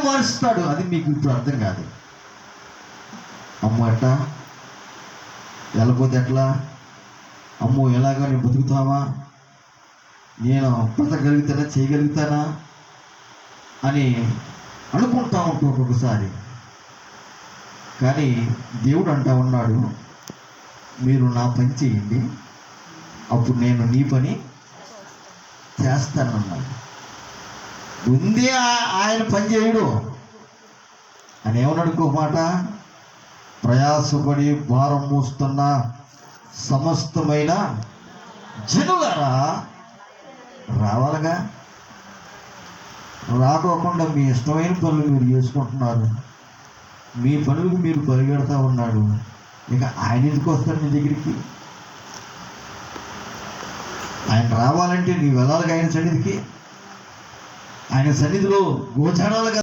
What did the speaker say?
మారుస్తాడు. అది మీకు ఇప్పుడు అర్థం కాదు. అమ్మో ఎట్లా వెళ్ళపోతే ఎట్లా, అమ్మో ఎలాగా నేను బతుకుతావా, నేను బ్రతకగలుగుతానా, చేయగలుగుతానా అని అనుకుంటా ఉంటాం ఒక్కొక్కసారి. కానీ దేవుడు అంటా ఉన్నాడు, మీరు నా పని చేయండి, అప్పుడు నేను నీ పని చేస్తానన్నాడు. ముందే ఆయన పని చేయడు అని ఏమన్నాడు ఇంకో మాట, ప్రయాసపడి భారం మోస్తున్న సమస్తమైన జనులారా రావాలిగా. రాకోకుండా మీ ఇష్టమైన పనులు మీరు చేసుకుంటున్నారు, మీ పనులకు మీరు పరిగెడతా ఉన్నాడు. ఇక ఆయన ఎందుకు వస్తాడు నీ దగ్గరికి? ఆయన రావాలంటే నీవు వెళ్ళాలిగా ఆయన సన్నిధికి. ఆయన సన్నిధిలో గోచరాలుగా